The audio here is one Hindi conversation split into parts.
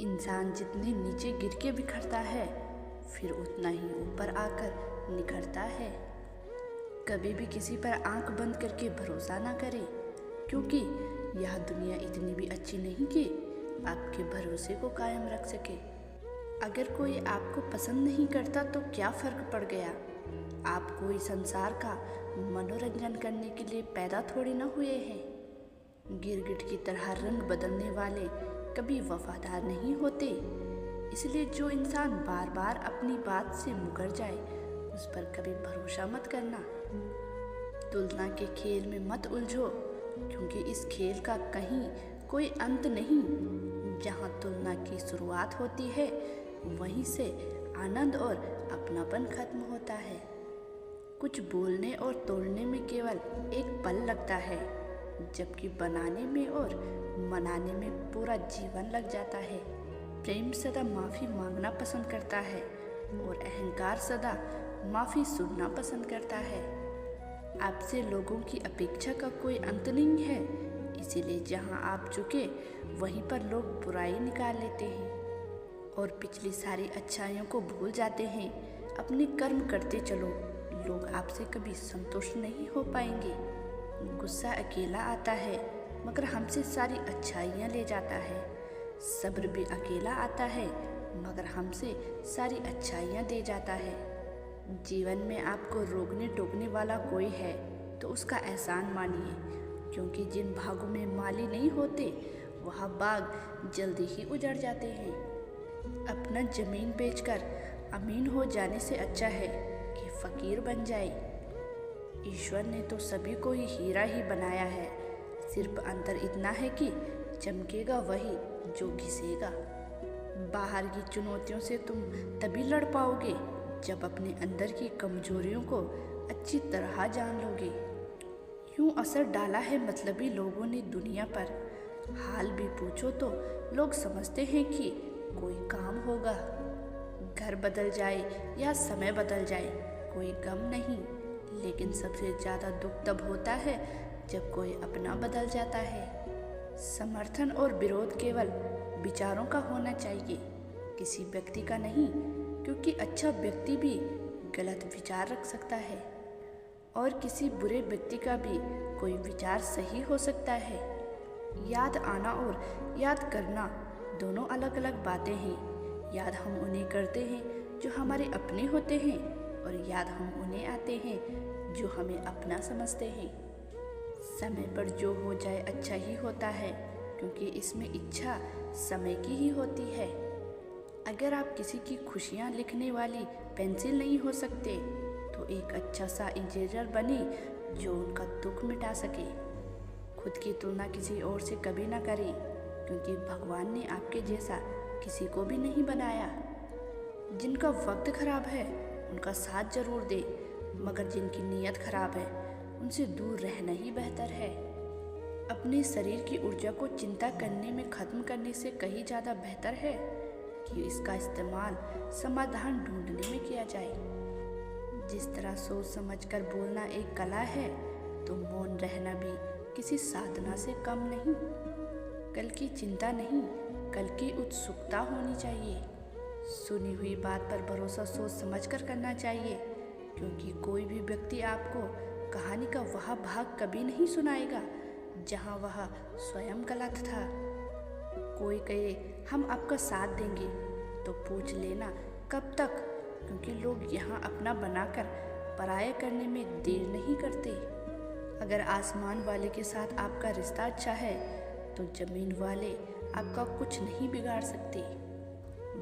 इंसान जितने नीचे गिर के बिखरता है, फिर उतना ही ऊपर आकर निखरता है। कभी भी किसी पर आंख बंद करके भरोसा ना करें, क्योंकि यह दुनिया इतनी भी अच्छी नहीं कि आपके भरोसे को कायम रख सके। अगर कोई आपको पसंद नहीं करता तो क्या फ़र्क पड़ गया? आप कोई संसार का मनोरंजन करने के लिए पैदा थोड़ी ना हुए हैं। गिरगिट की तरह रंग बदलने वाले कभी वफादार नहीं होते। इसलिए जो इंसान बार बार अपनी बात से मुकर जाए, उस पर कभी भरोसा मत करना। तुलना के खेल में मत उलझो, क्योंकि इस खेल का कहीं कोई अंत नहीं। जहाँ तुलना की शुरुआत होती है, वहीं से आनंद और अपनापन खत्म होता है। कुछ बोलने और तोड़ने में केवल एक पल लगता है, जबकि बनाने में और मनाने में पूरा जीवन लग जाता है। प्रेम सदा माफ़ी मांगना पसंद करता है और अहंकार सदा माफ़ी सुनना पसंद करता है। आपसे लोगों की अपेक्षा का कोई अंत नहीं है, इसीलिए जहां आप झुके वहीं पर लोग बुराई निकाल लेते हैं और पिछली सारी अच्छाइयों को भूल जाते हैं। अपने कर्म करते चलो, लोग आपसे कभी संतुष्ट नहीं हो पाएंगे। गुस्सा अकेला आता है, मगर हमसे सारी अच्छाइयाँ ले जाता है। सब्र भी अकेला आता है, मगर हमसे सारी अच्छाइयाँ दे जाता है। जीवन में आपको रोकने टोकने वाला कोई है तो उसका एहसान मानिए, क्योंकि जिन बागों में माली नहीं होते, वह बाग जल्दी ही उजड़ जाते हैं। अपना जमीन बेचकर अमीन हो जाने से अच्छा है कि फकीर बन जाए। ईश्वर ने तो सभी को ही हीरा ही बनाया है, सिर्फ अंतर इतना है कि चमकेगा वही जो घिसेगा। बाहर की चुनौतियों से तुम तभी लड़ पाओगे जब अपने अंदर की कमजोरियों को अच्छी तरह जान लोगे। यूं असर डाला है मतलबी लोगों ने दुनिया पर। हाल भी पूछो तो लोग समझते हैं कि कोई काम होगा। घर बदल जाए या समय बदल जाए, कोई गम नहीं, लेकिन सबसे ज़्यादा दुख तब होता है जब कोई अपना बदल जाता है। समर्थन और विरोध केवल विचारों का होना चाहिए, किसी व्यक्ति का नहीं, क्योंकि अच्छा व्यक्ति भी गलत विचार रख सकता है और किसी बुरे व्यक्ति का भी कोई विचार सही हो सकता है। याद आना और याद करना दोनों अलग अलग बातें हैं। याद हम उन्हें करते हैं जो हमारे अपने होते हैं, और याद हम उन्हें आते हैं जो हमें अपना समझते हैं। समय पर जो हो जाए अच्छा ही होता है, क्योंकि इसमें इच्छा समय की ही होती है। अगर आप किसी की खुशियाँ लिखने वाली पेंसिल नहीं हो सकते, तो एक अच्छा सा इरेजर बने जो उनका दुख मिटा सके। खुद की तुलना किसी और से कभी ना करें, क्योंकि भगवान ने आपके जैसा किसी को भी नहीं बनाया। जिनका वक्त खराब है उनका साथ जरूर दे, मगर जिनकी नीयत खराब है उनसे दूर रहना ही बेहतर है। अपने शरीर की ऊर्जा को चिंता करने में ख़त्म करने से कहीं ज़्यादा बेहतर है कि इसका इस्तेमाल समाधान ढूंढने में किया जाए। जिस तरह सोच समझकर बोलना एक कला है, तो मौन रहना भी किसी साधना से कम नहीं। कल की चिंता नहीं, कल की उत्सुकता होनी चाहिए। सुनी हुई बात पर भरोसा सोच समझकर करना चाहिए, क्योंकि कोई भी व्यक्ति आपको कहानी का वह भाग कभी नहीं सुनाएगा जहां वह स्वयं गलत था। कोई कहे हम आपका साथ देंगे, तो पूछ लेना कब तक, क्योंकि लोग यहाँ अपना बनाकर पराया करने में देर नहीं करते। अगर आसमान वाले के साथ आपका रिश्ता अच्छा है, तो ज़मीन वाले आपका कुछ नहीं बिगाड़ सकते।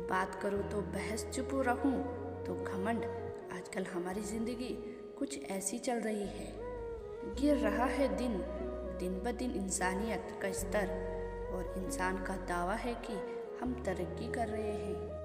बात करो तो बहस, चुप रहूं तो घमंड। आजकल हमारी ज़िंदगी कुछ ऐसी चल रही है। गिर रहा है दिन ब दिन इंसानियत का स्तर, और इंसान का दावा है कि हम तरक्की कर रहे हैं।